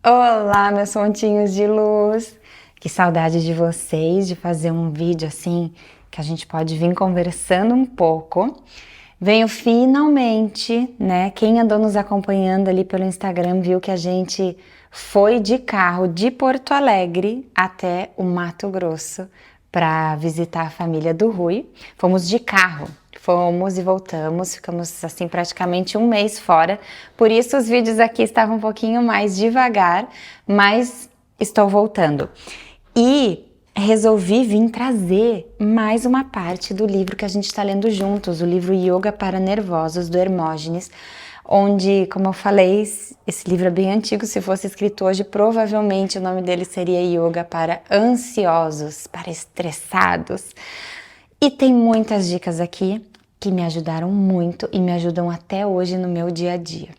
Olá, meus pontinhos de luz! Que saudade de vocês, de fazer um vídeo assim que a gente pode vir conversando um pouco. Venho finalmente, né? Quem andou nos acompanhando ali pelo Instagram viu que a gente foi de carro de Porto Alegre até o Mato Grosso para visitar a família do Rui. Fomos de carro. Fomos e voltamos, ficamos assim praticamente um mês fora, por isso os vídeos aqui estavam um pouquinho mais devagar, mas estou voltando. E resolvi vir trazer mais uma parte do livro que a gente está lendo juntos, o livro Yoga para Nervosos, do Hermógenes, onde, como eu falei, esse livro é bem antigo, se fosse escrito hoje, provavelmente o nome dele seria Yoga para Ansiosos, para Estressados. E tem muitas dicas aqui que me ajudaram muito e me ajudam até hoje no meu dia a dia.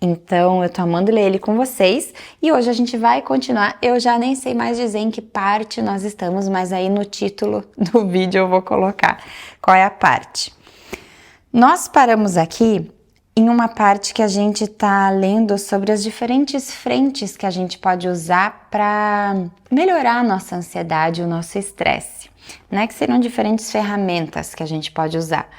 Então eu tô amando ler ele com vocês e hoje a gente vai continuar. Eu já nem sei mais dizer em que parte nós estamos, mas aí no título do vídeo eu vou colocar qual é a parte. Nós paramos aqui em uma parte que a gente tá lendo sobre as diferentes frentes que a gente pode usar para melhorar a nossa ansiedade, o nosso estresse, né? Que serão diferentes ferramentas que a gente pode usar.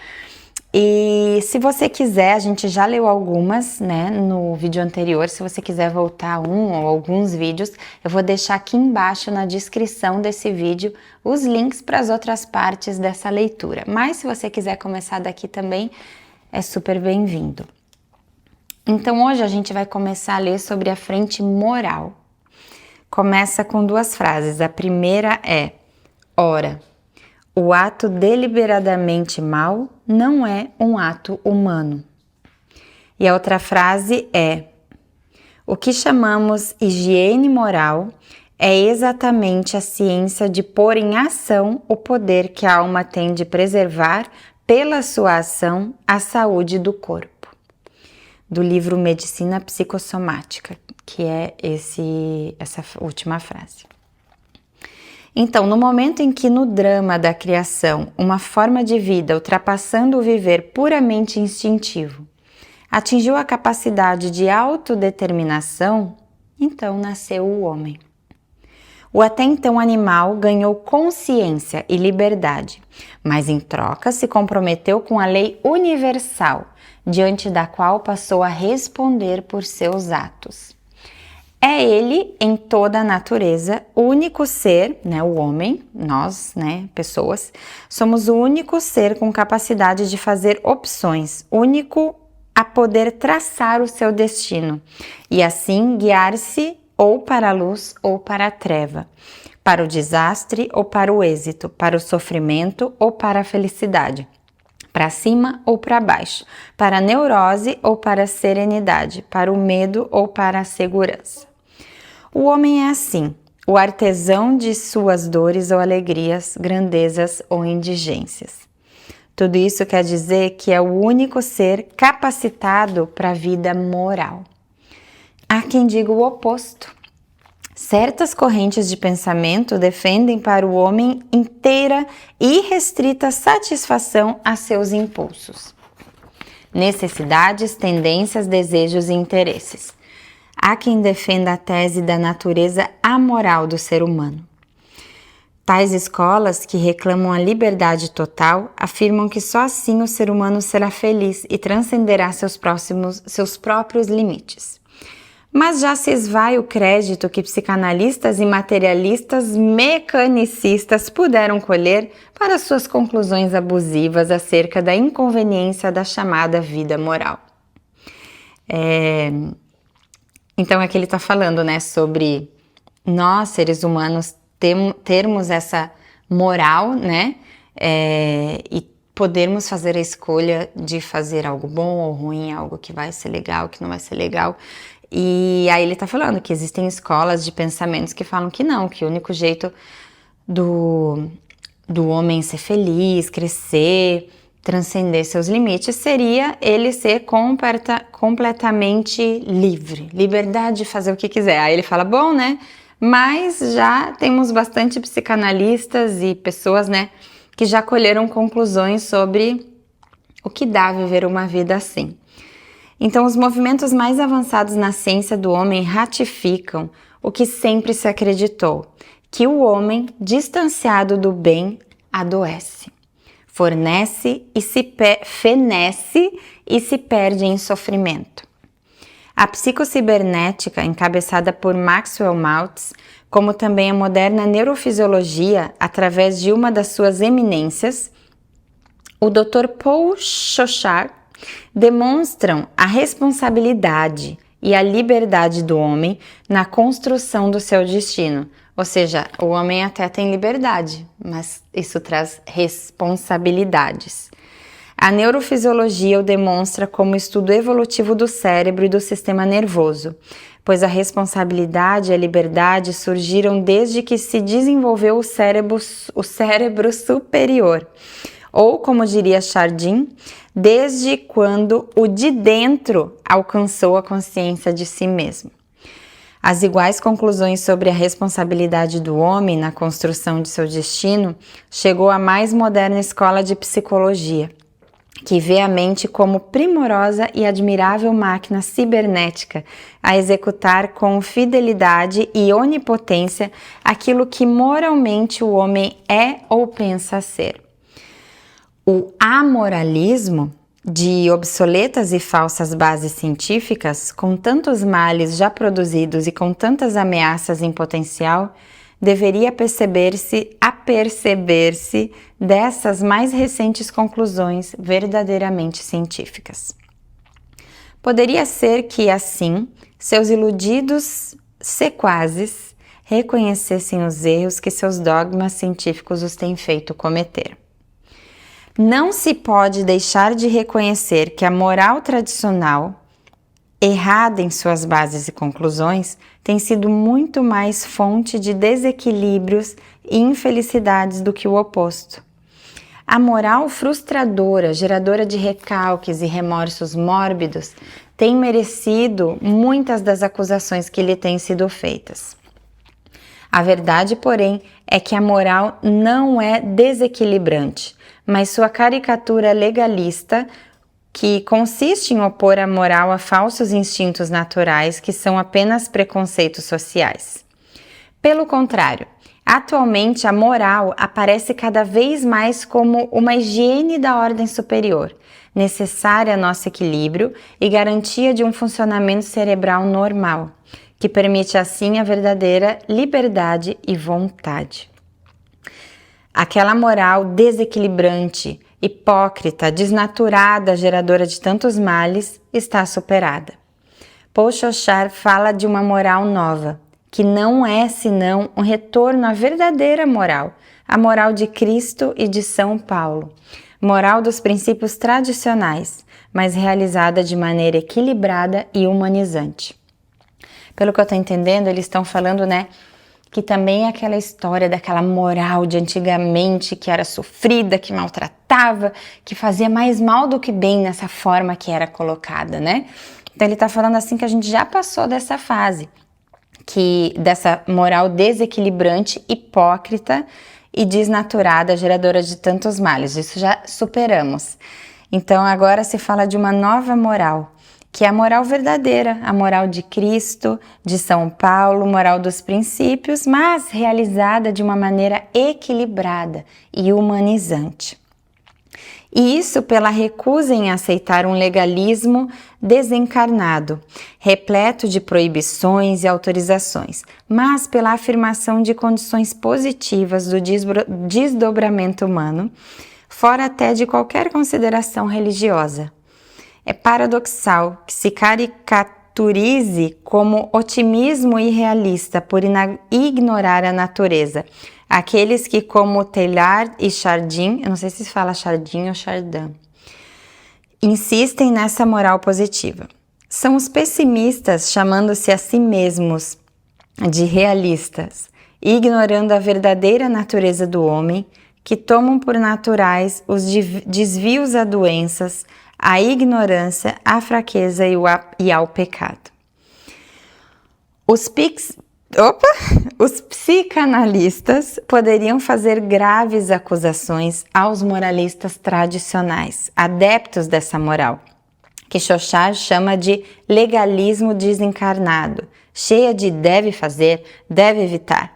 E se você quiser, a gente já leu algumas, né, no vídeo anterior. Se você quiser voltar um ou alguns vídeos, eu vou deixar aqui embaixo na descrição desse vídeo os links para as outras partes dessa leitura. Mas se você quiser começar daqui também, é super bem-vindo. Então hoje a gente vai começar a ler sobre a frente moral. Começa com duas frases. A primeira é: ora, o ato deliberadamente mau não é um ato humano. E a outra frase é: o que chamamos higiene moral é exatamente a ciência de pôr em ação o poder que a alma tem de preservar, pela sua ação, a saúde do corpo. Do livro Medicina Psicossomática, que é essa última frase. Então, no momento em que no drama da criação, uma forma de vida ultrapassando o viver puramente instintivo, atingiu a capacidade de autodeterminação, então nasceu o homem. O até então animal ganhou consciência e liberdade, mas em troca se comprometeu com a lei universal, diante da qual passou a responder por seus atos. É ele, em toda a natureza, o único ser, né, o homem, nós, né, pessoas, somos o único ser com capacidade de fazer opções, único a poder traçar o seu destino e assim guiar-se ou para a luz ou para a treva, para o desastre ou para o êxito, para o sofrimento ou para a felicidade, para cima ou para baixo, para a neurose ou para a serenidade, para o medo ou para a segurança. O homem é assim, o artesão de suas dores ou alegrias, grandezas ou indigências. Tudo isso quer dizer que é o único ser capacitado para a vida moral. Há quem diga o oposto. Certas correntes de pensamento defendem para o homem inteira e restrita satisfação a seus impulsos, necessidades, tendências, desejos e interesses. Há quem defenda a tese da natureza amoral do ser humano. Tais escolas, que reclamam a liberdade total, afirmam que só assim o ser humano será feliz e transcenderá seus próprios limites. Mas já se esvai o crédito que psicanalistas e materialistas mecanicistas puderam colher para suas conclusões abusivas acerca da inconveniência da chamada vida moral. Então aqui ele está falando, né, sobre nós, seres humanos, termos essa moral, né, e podermos fazer a escolha de fazer algo bom ou ruim, algo que vai ser legal, que não vai ser legal. E aí ele tá falando que existem escolas de pensamentos que falam que não, que o único jeito do homem ser feliz, crescer, transcender seus limites seria ele ser completamente livre, liberdade de fazer o que quiser. Aí ele fala, bom, né, mas já temos bastante psicanalistas e pessoas, né, que já colheram conclusões sobre o que dá viver uma vida assim. Então, os movimentos mais avançados na ciência do homem ratificam o que sempre se acreditou, que o homem, distanciado do bem, adoece, fenece e se perde em sofrimento. A psicocibernética, encabeçada por Maxwell Maltz, como também a moderna neurofisiologia, através de uma das suas eminências, o Dr. Paul Schochar, demonstram a responsabilidade e a liberdade do homem na construção do seu destino. Ou seja, o homem até tem liberdade, mas isso traz responsabilidades. A neurofisiologia o demonstra como estudo evolutivo do cérebro e do sistema nervoso, pois a responsabilidade e a liberdade surgiram desde que se desenvolveu o cérebro superior, ou, como diria Chardin, desde quando o de dentro alcançou a consciência de si mesmo. As iguais conclusões sobre a responsabilidade do homem na construção de seu destino chegou à mais moderna escola de psicologia, que vê a mente como primorosa e admirável máquina cibernética a executar com fidelidade e onipotência aquilo que moralmente o homem é ou pensa ser. O amoralismo, de obsoletas e falsas bases científicas, com tantos males já produzidos e com tantas ameaças em potencial, deveria aperceber-se dessas mais recentes conclusões verdadeiramente científicas. Poderia ser que, assim, seus iludidos sequazes reconhecessem os erros que seus dogmas científicos os têm feito cometer. Não se pode deixar de reconhecer que a moral tradicional, errada em suas bases e conclusões, tem sido muito mais fonte de desequilíbrios e infelicidades do que o oposto. A moral frustradora, geradora de recalques e remorsos mórbidos, tem merecido muitas das acusações que lhe têm sido feitas. A verdade, porém, é que a moral não é desequilibrante, mas sua caricatura legalista, que consiste em opor a moral a falsos instintos naturais que são apenas preconceitos sociais. Pelo contrário, atualmente a moral aparece cada vez mais como uma higiene da ordem superior, necessária a nosso equilíbrio e garantia de um funcionamento cerebral normal, que permite assim a verdadeira liberdade e vontade. Aquela moral desequilibrante, hipócrita, desnaturada, geradora de tantos males, está superada. Paul Schochar fala de uma moral nova, que não é senão um retorno à verdadeira moral, a moral de Cristo e de São Paulo, moral dos princípios tradicionais, mas realizada de maneira equilibrada e humanizante. Pelo que eu estou entendendo, eles estão falando, que também é aquela história daquela moral de antigamente que era sofrida, que maltratava, que fazia mais mal do que bem nessa forma que era colocada, Então ele está falando assim que a gente já passou dessa fase, dessa moral desequilibrante, hipócrita e desnaturada, geradora de tantos males. Isso já superamos. Então agora se fala de uma nova moral, que é a moral verdadeira, a moral de Cristo, de São Paulo, moral dos princípios, mas realizada de uma maneira equilibrada e humanizante. E isso pela recusa em aceitar um legalismo desencarnado, repleto de proibições e autorizações, mas pela afirmação de condições positivas do desdobramento humano, fora até de qualquer consideração religiosa. É paradoxal que se caricaturize como otimismo irrealista por ignorar a natureza aqueles que, como Teilhard e Chardin, eu não sei se fala Chardin ou Chardin, insistem nessa moral positiva. São os pessimistas chamando-se a si mesmos de realistas, ignorando a verdadeira natureza do homem, que tomam por naturais os desvios a doenças, a ignorância, a fraqueza e ao pecado. Os psicanalistas poderiam fazer graves acusações aos moralistas tradicionais, adeptos dessa moral, que Xoxar chama de legalismo desencarnado, cheia de deve fazer, deve evitar.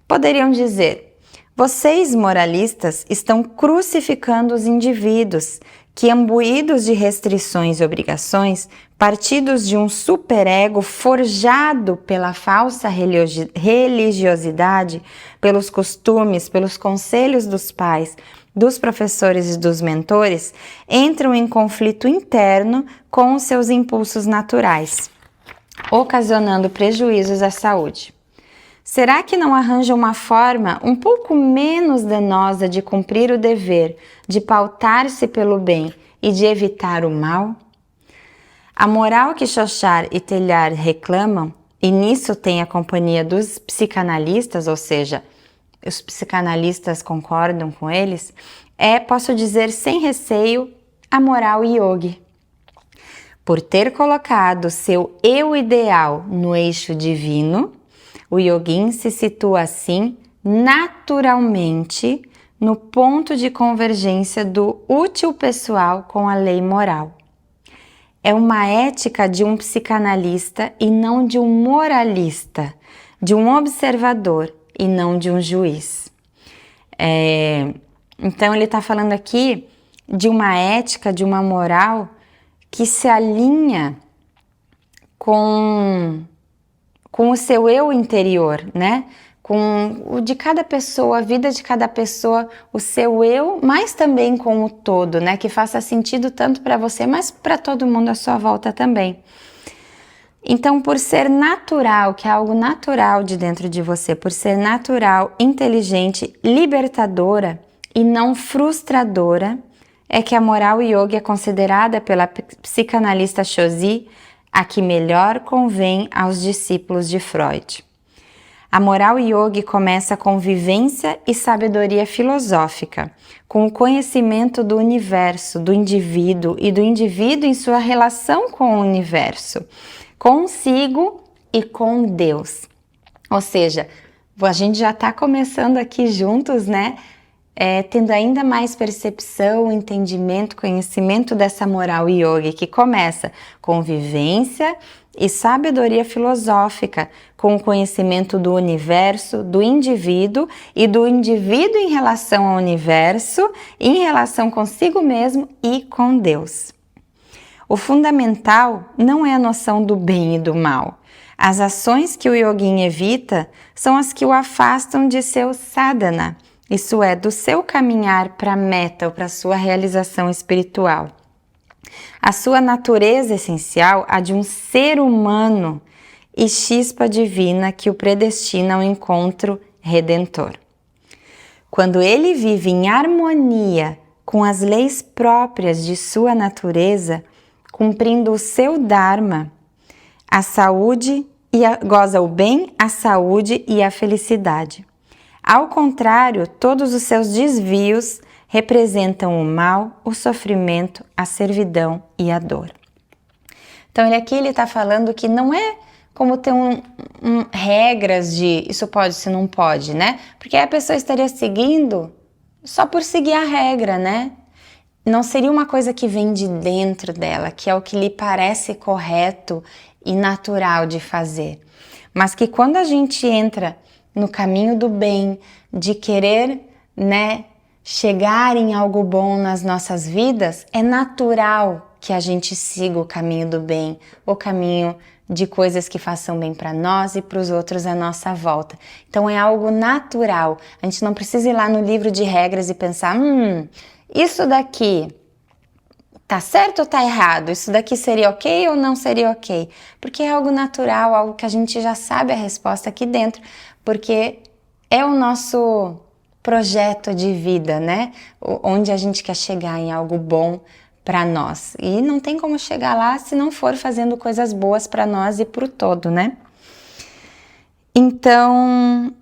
Poderiam dizer: vocês, moralistas, estão crucificando os indivíduos que, imbuídos de restrições e obrigações, partidos de um superego forjado pela falsa religiosidade, pelos costumes, pelos conselhos dos pais, dos professores e dos mentores, entram em conflito interno com os seus impulsos naturais, ocasionando prejuízos à saúde. Será que não arranja uma forma um pouco menos danosa de cumprir o dever, de pautar-se pelo bem e de evitar o mal? A moral que Xoxar e Telhar reclamam, e nisso tem a companhia dos psicanalistas, ou seja, os psicanalistas concordam com eles, posso dizer sem receio, a moral yogi. Por ter colocado seu eu ideal no eixo divino, o yogin se situa assim naturalmente no ponto de convergência do útil pessoal com a lei moral. É uma ética de um psicanalista e não de um moralista, de um observador e não de um juiz. Então ele está falando aqui de uma ética, de uma moral que se alinha com o seu eu interior, né? Com o de cada pessoa, a vida de cada pessoa, o seu eu, mas também com o todo, né? Que faça sentido tanto para você, mas para todo mundo à sua volta também. Então, por ser natural, que é algo natural de dentro de você, por ser natural, inteligente, libertadora e não frustradora, é que a moral yogi é considerada pela psicanalista Xozi a que melhor convém aos discípulos de Freud. A moral yogi começa com vivência e sabedoria filosófica, com o conhecimento do universo, do indivíduo e do indivíduo em sua relação com o universo, consigo e com Deus. Ou seja, a gente já está começando aqui juntos, né? Tendo ainda mais percepção, entendimento, conhecimento dessa moral yogi que começa com vivência e sabedoria filosófica, com o conhecimento do universo, do indivíduo e do indivíduo em relação ao universo, em relação consigo mesmo e com Deus. O fundamental não é a noção do bem e do mal. As ações que o yogin evita são as que o afastam de seu sadhana, isso é, do seu caminhar para a meta ou para a sua realização espiritual. A sua natureza essencial, a de um ser humano e chispa divina que o predestina ao encontro redentor. Quando ele vive em harmonia com as leis próprias de sua natureza, cumprindo o seu dharma, a saúde goza o bem, a saúde e a felicidade. Ao contrário, todos os seus desvios representam o mal, o sofrimento, a servidão e a dor. Então aqui ele está falando que não é como ter regras de isso pode, isso não pode, né? Porque a pessoa estaria seguindo só por seguir a regra, né? Não seria uma coisa que vem de dentro dela, que é o que lhe parece correto e natural de fazer. Mas que quando a gente entra no caminho do bem, de querer, né, chegar em algo bom nas nossas vidas, é natural que a gente siga o caminho do bem, o caminho de coisas que façam bem para nós e para os outros à nossa volta. Então é algo natural. A gente não precisa ir lá no livro de regras e pensar, isso daqui tá certo ou tá errado? Isso daqui seria ok ou não seria ok? Porque é algo natural, algo que a gente já sabe a resposta aqui dentro, porque é o nosso projeto de vida, né? Onde a gente quer chegar em algo bom para nós. E não tem como chegar lá se não for fazendo coisas boas para nós e para o todo, né? Então,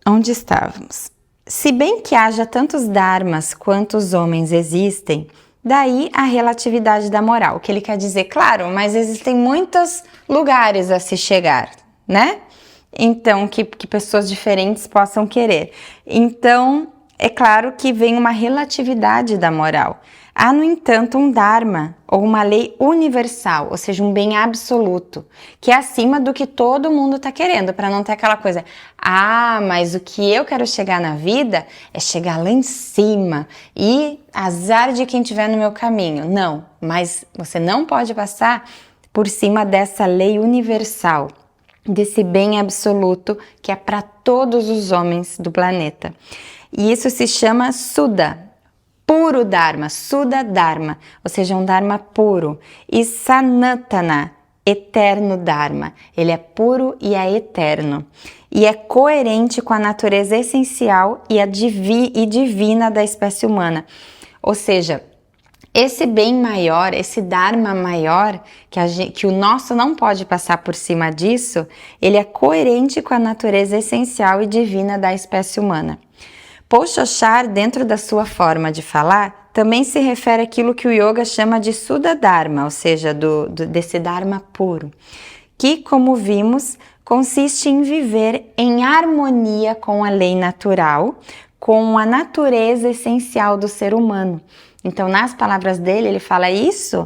onde estávamos? Se bem que haja tantos dharmas quantos homens existem, daí a relatividade da moral. O que ele quer dizer, claro, mas existem muitos lugares a se chegar, né? Então, que pessoas diferentes possam querer. Então, é claro que vem uma relatividade da moral. Há, no entanto, um dharma, ou uma lei universal, ou seja, um bem absoluto, que é acima do que todo mundo está querendo, para não ter aquela coisa, mas o que eu quero chegar na vida é chegar lá em cima, e azar de quem estiver no meu caminho. Não, mas você não pode passar por cima dessa lei universal, desse bem absoluto que é para todos os homens do planeta. E isso se chama Suda, puro Dharma, Suda Dharma, ou seja, um Dharma puro. E Sanatana, eterno Dharma, ele é puro e é eterno. E é coerente com a natureza essencial e divina da espécie humana. Ou seja, esse bem maior, esse Dharma maior, que o nosso não pode passar por cima disso, ele é coerente com a natureza essencial e divina da espécie humana. Pochochar, dentro da sua forma de falar, também se refere àquilo que o yoga chama de Suda Dharma, ou seja, desse Dharma puro, que, como vimos, consiste em viver em harmonia com a lei natural, com a natureza essencial do ser humano. Então, nas palavras dele, ele fala isso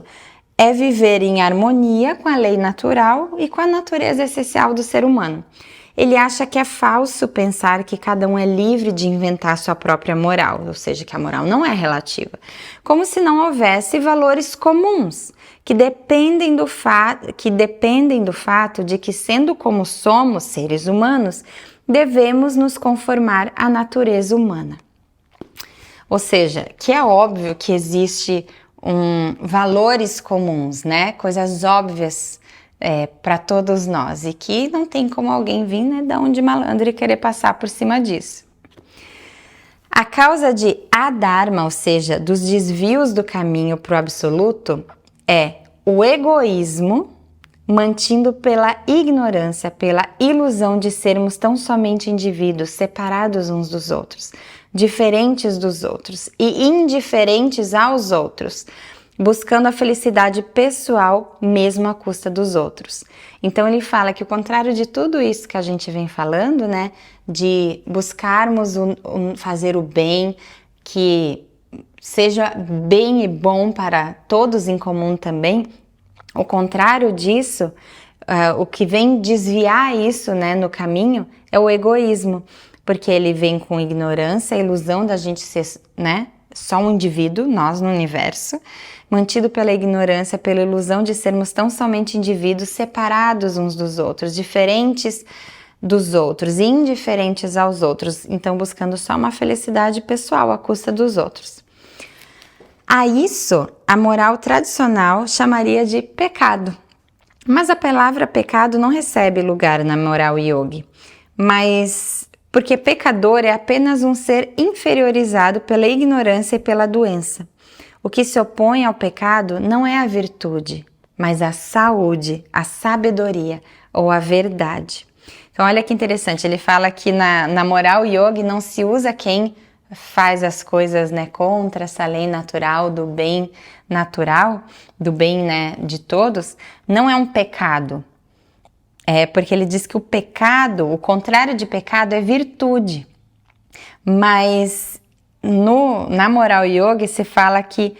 é viver em harmonia com a lei natural e com a natureza essencial do ser humano. Ele acha que é falso pensar que cada um é livre de inventar sua própria moral, ou seja, que a moral não é relativa, como se não houvesse valores comuns, que dependem do fato de que, sendo como somos, seres humanos, devemos nos conformar à natureza humana. Ou seja, que é óbvio que existe valores comuns, né? Coisas óbvias para todos nós, e que não tem como alguém vir, né, dar um de malandro e querer passar por cima disso. A causa de adharma, ou seja, dos desvios do caminho para o absoluto, é o egoísmo, mantido pela ignorância, pela ilusão de sermos tão somente indivíduos separados uns dos outros, diferentes dos outros e indiferentes aos outros, buscando a felicidade pessoal mesmo à custa dos outros. Então ele fala que o contrário de tudo isso que a gente vem falando, né, de buscarmos fazer o bem, que seja bem e bom para todos em comum também, o contrário disso, o que vem desviar isso, né, no caminho é o egoísmo, porque ele vem com ignorância, a ilusão da gente ser, né, só um indivíduo, nós no universo, mantido pela ignorância, pela ilusão de sermos tão somente indivíduos separados uns dos outros, diferentes dos outros, indiferentes aos outros, então buscando só uma felicidade pessoal à custa dos outros. A isso, a moral tradicional chamaria de pecado. Mas a palavra pecado não recebe lugar na moral yogi, mas porque pecador é apenas um ser inferiorizado pela ignorância e pela doença. O que se opõe ao pecado não é a virtude, mas a saúde, a sabedoria ou a verdade. Então olha que interessante, ele fala que na moral yogi não se usa quem faz as coisas, né, contra essa lei natural do bem natural, do bem, né, de todos, não é um pecado. Porque ele diz que o pecado, o contrário de pecado é virtude. Mas na moral yoga se fala que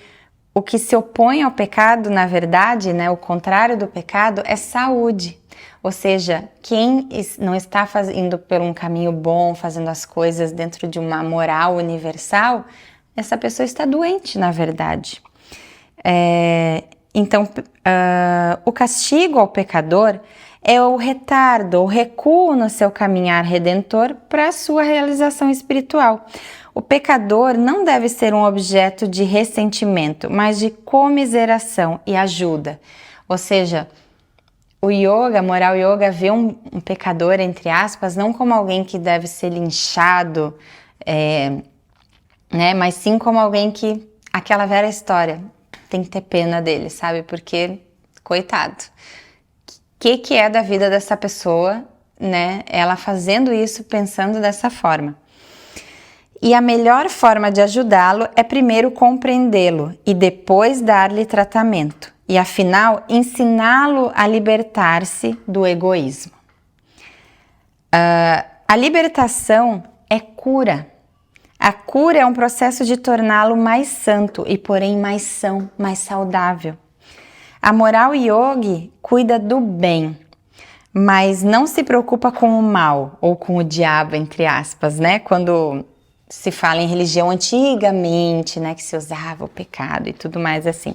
o que se opõe ao pecado, na verdade, né, o contrário do pecado é saúde. Ou seja, quem não está indo por um caminho bom, fazendo as coisas dentro de uma moral universal, essa pessoa está doente, na verdade. Então, o castigo ao pecador é o retardo, o recuo no seu caminhar redentor para a sua realização espiritual. O pecador não deve ser um objeto de ressentimento, mas de comiseração e ajuda. Ou seja, o yoga, a moral yoga, vê um pecador, entre aspas, não como alguém que deve ser linchado, né, mas sim como alguém que, aquela velha história, tem que ter pena dele, sabe? Porque, coitado, o que é da vida dessa pessoa, né? Ela fazendo isso, pensando dessa forma. E a melhor forma de ajudá-lo é primeiro compreendê-lo e depois dar-lhe tratamento. E afinal, ensiná-lo a libertar-se do egoísmo. A libertação é cura. A cura é um processo de torná-lo mais santo e, porém, mais são, mais saudável. A moral yogi cuida do bem, mas não se preocupa com o mal ou com o diabo, entre aspas, né? Quando se fala em religião antigamente, né, que se usava o pecado e tudo mais assim.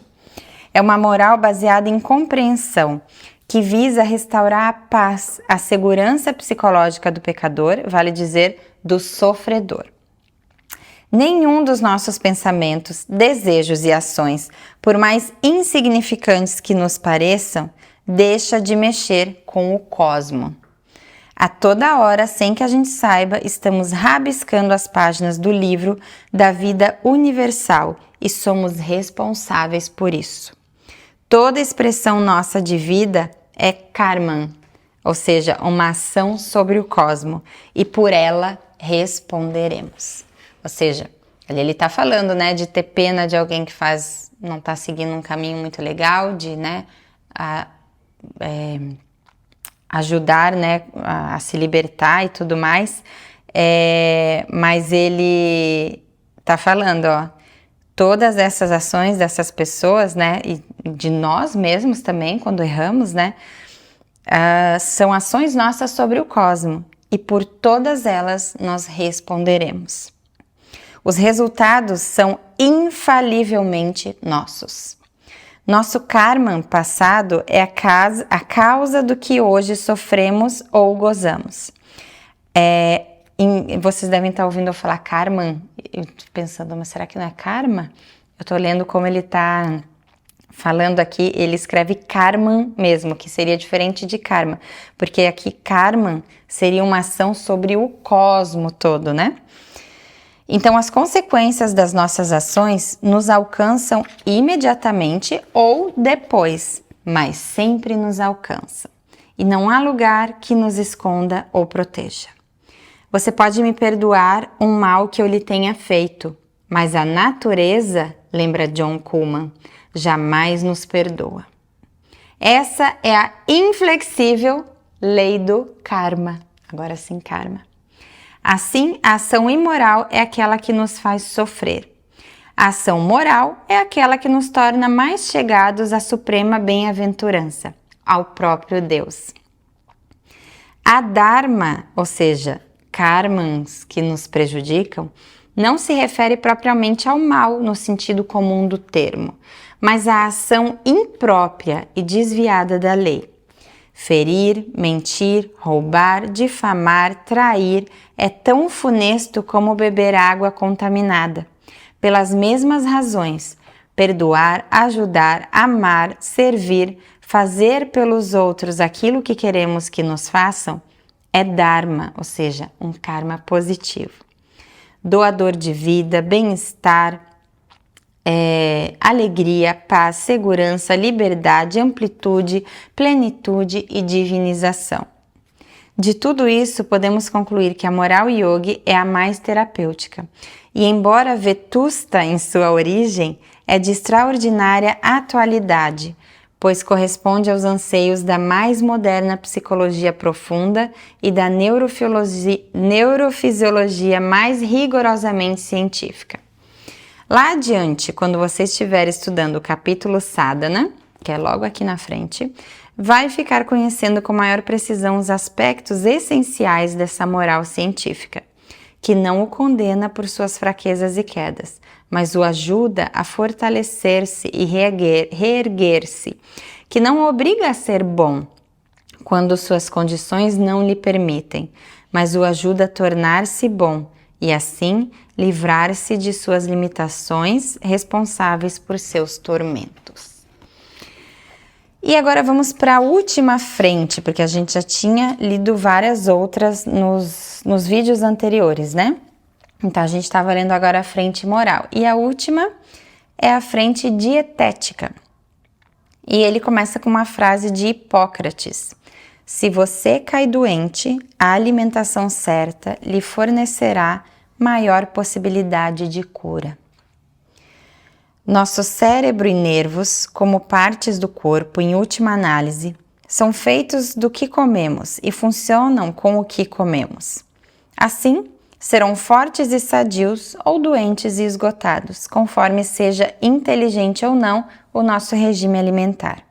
É uma moral baseada em compreensão, que visa restaurar a paz, a segurança psicológica do pecador, vale dizer, do sofredor. Nenhum dos nossos pensamentos, desejos e ações, por mais insignificantes que nos pareçam, deixa de mexer com o cosmo. A toda hora, sem que a gente saiba, estamos rabiscando as páginas do livro da vida universal e somos responsáveis por isso. Toda expressão nossa de vida é karma, ou seja, uma ação sobre o cosmo, e por ela responderemos. Ou seja, ali ele está falando, né, de ter pena de alguém que não está seguindo um caminho muito legal, de, né, ajudar, né, a se libertar e tudo mais, mas ele está falando, ó, todas essas ações dessas pessoas, né, e de nós mesmos também, quando erramos, né, são ações nossas sobre o cosmo, e por todas elas nós responderemos. Os resultados são infalivelmente nossos. Nosso karma passado é a causa do que hoje sofremos ou gozamos. Vocês devem estar ouvindo eu falar karma, eu tô pensando, mas será que não é karma? Eu tô lendo como ele tá falando aqui, ele escreve karma mesmo, que seria diferente de karma, porque aqui karma seria uma ação sobre o cosmo todo, né? Então, as consequências das nossas ações nos alcançam imediatamente ou depois, mas sempre nos alcançam. E não há lugar que nos esconda ou proteja. Você pode me perdoar um mal que eu lhe tenha feito, mas a natureza, lembra John Kuhlmann, jamais nos perdoa. Essa é a inflexível lei do karma. Agora sim, karma. Assim, a ação imoral é aquela que nos faz sofrer. A ação moral é aquela que nos torna mais chegados à suprema bem-aventurança, ao próprio Deus. A dharma, ou seja, karmas que nos prejudicam, não se refere propriamente ao mal no sentido comum do termo, mas à ação imprópria e desviada da lei. Ferir, mentir, roubar, difamar, trair é tão funesto como beber água contaminada. Pelas mesmas razões, perdoar, ajudar, amar, servir, fazer pelos outros aquilo que queremos que nos façam é dharma, ou seja, um karma positivo. Doador de vida, bem-estar, alegria, paz, segurança, liberdade, amplitude, plenitude e divinização. De tudo isso, podemos concluir que a moral yogi é a mais terapêutica e, embora vetusta em sua origem, é de extraordinária atualidade, pois corresponde aos anseios da mais moderna psicologia profunda e da neurofisiologia mais rigorosamente científica. Lá adiante, quando você estiver estudando o capítulo Sadhana, que é logo aqui na frente, vai ficar conhecendo com maior precisão os aspectos essenciais dessa moral científica, que não o condena por suas fraquezas e quedas, mas o ajuda a fortalecer-se e reerguer-se, que não o obriga a ser bom quando suas condições não lhe permitem, mas o ajuda a tornar-se bom e assim livrar-se de suas limitações responsáveis por seus tormentos. E agora vamos para a última frente, porque a gente já tinha lido várias outras nos vídeos anteriores, né? Então a gente estava lendo agora a frente moral. E a última é a frente dietética. E ele começa com uma frase de Hipócrates: se você cai doente, a alimentação certa lhe fornecerá maior possibilidade de cura. Nosso cérebro e nervos, como partes do corpo em última análise, são feitos do que comemos e funcionam com o que comemos. Assim, serão fortes e sadios ou doentes e esgotados, conforme seja inteligente ou não o nosso regime alimentar.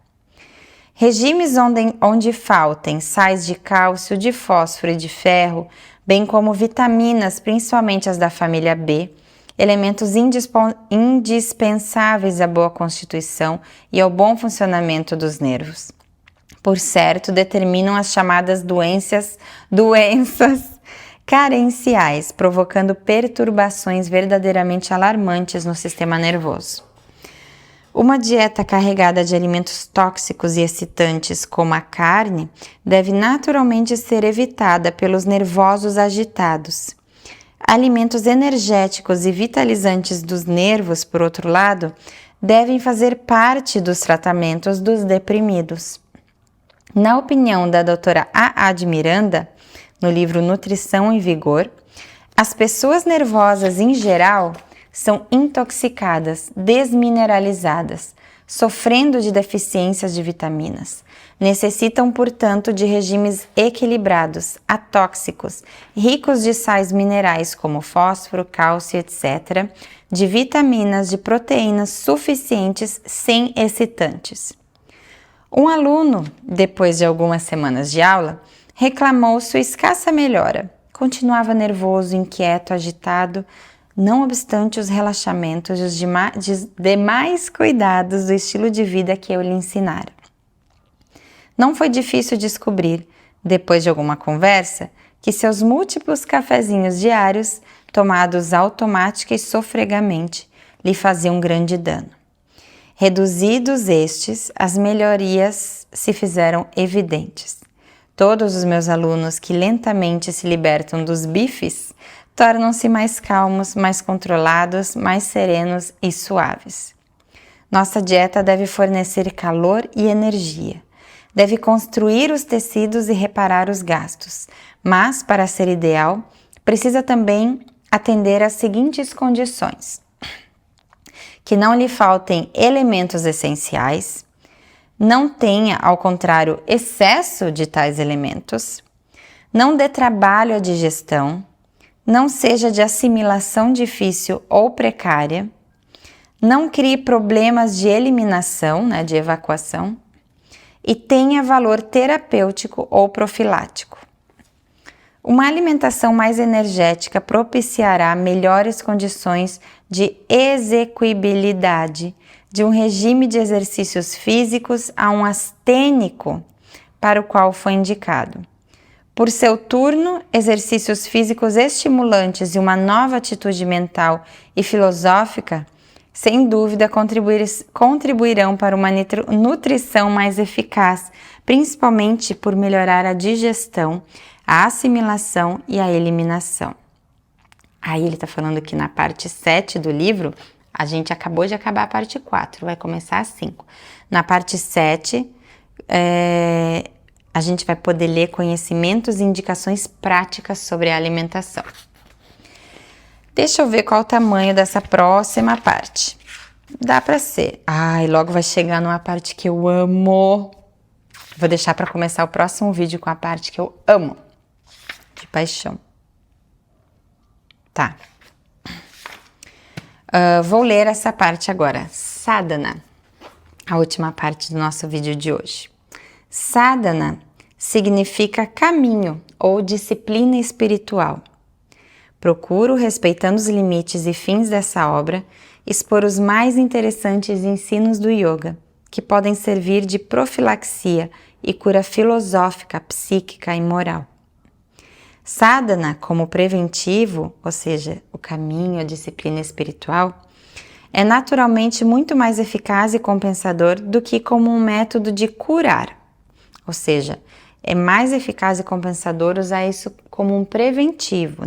Regimes onde faltem sais de cálcio, de fósforo e de ferro, bem como vitaminas, principalmente as da família B, elementos indispensáveis à boa constituição e ao bom funcionamento dos nervos. Por certo, determinam as chamadas doenças carenciais, provocando perturbações verdadeiramente alarmantes no sistema nervoso. Uma dieta carregada de alimentos tóxicos e excitantes, como a carne, deve naturalmente ser evitada pelos nervosos agitados. Alimentos energéticos e vitalizantes dos nervos, por outro lado, devem fazer parte dos tratamentos dos deprimidos. Na opinião da doutora A.A. de Miranda, no livro Nutrição e Vigor, as pessoas nervosas em geral são intoxicadas, desmineralizadas, sofrendo de deficiências de vitaminas. Necessitam, portanto, de regimes equilibrados, atóxicos, ricos de sais minerais como fósforo, cálcio, etc., de vitaminas, de proteínas suficientes sem excitantes. Um aluno, depois de algumas semanas de aula, reclamou sua escassa melhora. Continuava nervoso, inquieto, agitado, não obstante os relaxamentos e os demais cuidados do estilo de vida que eu lhe ensinara. Não foi difícil descobrir, depois de alguma conversa, que seus múltiplos cafezinhos diários, tomados automática e sofregamente, lhe faziam grande dano. Reduzidos estes, as melhorias se fizeram evidentes. Todos os meus alunos que lentamente se libertam dos bifes tornam-se mais calmos, mais controlados, mais serenos e suaves. Nossa dieta deve fornecer calor e energia. Deve construir os tecidos e reparar os gastos, mas, para ser ideal, precisa também atender às seguintes condições: que não lhe faltem elementos essenciais, não tenha, ao contrário, excesso de tais elementos, não dê trabalho à digestão, não seja de assimilação difícil ou precária, não crie problemas de eliminação, de evacuação, e tenha valor terapêutico ou profilático. Uma alimentação mais energética propiciará melhores condições de execuibilidade de um regime de exercícios físicos a um astênico para o qual foi indicado. Por seu turno, exercícios físicos estimulantes e uma nova atitude mental e filosófica, sem dúvida, contribuirão para uma nutrição mais eficaz, principalmente por melhorar a digestão, a assimilação e a eliminação. Aí ele está falando que na parte 7 do livro, a gente acabou de acabar a parte 4, vai começar a 5. Na parte 7, a gente vai poder ler conhecimentos e indicações práticas sobre a alimentação. Deixa eu ver qual o tamanho dessa próxima parte. Dá para ser. Ai, logo vai chegar numa parte que eu amo. Vou deixar para começar o próximo vídeo com a parte que eu amo. De paixão. Tá. Vou ler essa parte agora. Sadhana. A última parte do nosso vídeo de hoje. Sadhana significa caminho ou disciplina espiritual. Procuro, respeitando os limites e fins dessa obra, expor os mais interessantes ensinos do yoga, que podem servir de profilaxia e cura filosófica, psíquica e moral. Sadhana, como preventivo, ou seja, o caminho, a disciplina espiritual, é naturalmente muito mais eficaz e compensador do que como um método de curar. Ou seja, é mais eficaz e compensador usar isso como um preventivo,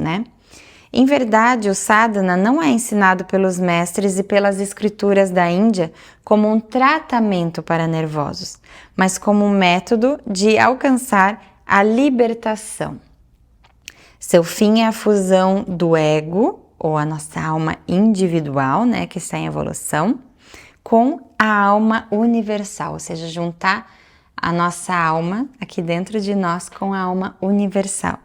Em verdade, o sadhana não é ensinado pelos mestres e pelas escrituras da Índia como um tratamento para nervosos, mas como um método de alcançar a libertação. Seu fim é a fusão do ego, ou a nossa alma individual, que está em evolução, com a alma universal, ou seja, juntar a nossa alma aqui dentro de nós com a alma universal.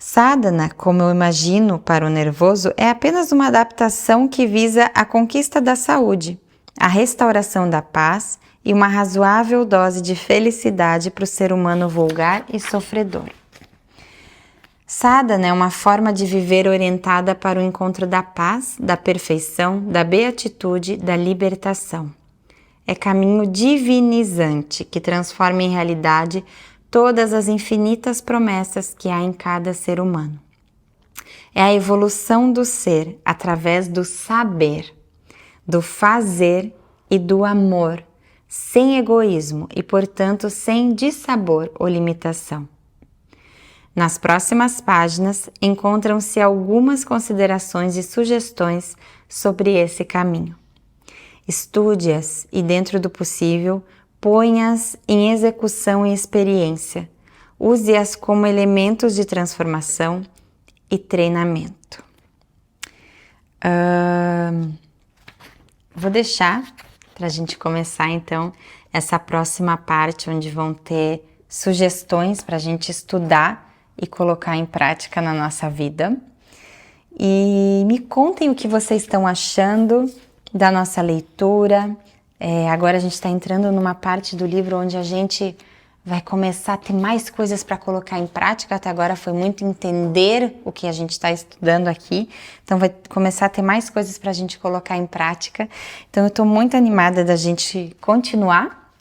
Sadhana, como eu imagino para o nervoso, é apenas uma adaptação que visa a conquista da saúde, a restauração da paz e uma razoável dose de felicidade para o ser humano vulgar e sofredor. Sadhana é uma forma de viver orientada para o encontro da paz, da perfeição, da beatitude, da libertação. É caminho divinizante que transforma em realidade todas as infinitas promessas que há em cada ser humano. É a evolução do ser através do saber, do fazer e do amor, sem egoísmo e, portanto, sem dissabor ou limitação. Nas próximas páginas encontram-se algumas considerações e sugestões sobre esse caminho. Estude-as e, dentro do possível, ponha-as em execução e experiência. Use-as como elementos de transformação e treinamento. Vou deixar para a gente começar então essa próxima parte, onde vão ter sugestões para a gente estudar e colocar em prática na nossa vida. E me contem o que vocês estão achando da nossa leitura. Agora a gente está entrando numa parte do livro onde a gente vai começar a ter mais coisas para colocar em prática. Até agora foi muito entender o que a gente está estudando aqui, então vai começar a ter mais coisas para a gente colocar em prática. Então eu estou muito animada da gente continuar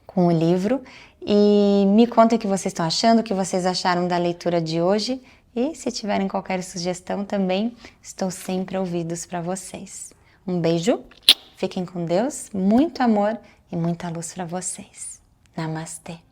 com o livro e me contem o que vocês estão achando, o que vocês acharam da leitura de hoje, e se tiverem qualquer sugestão também, estou sempre ouvidos para vocês. Um beijo, fiquem com Deus, muito amor e muita luz para vocês. Namastê!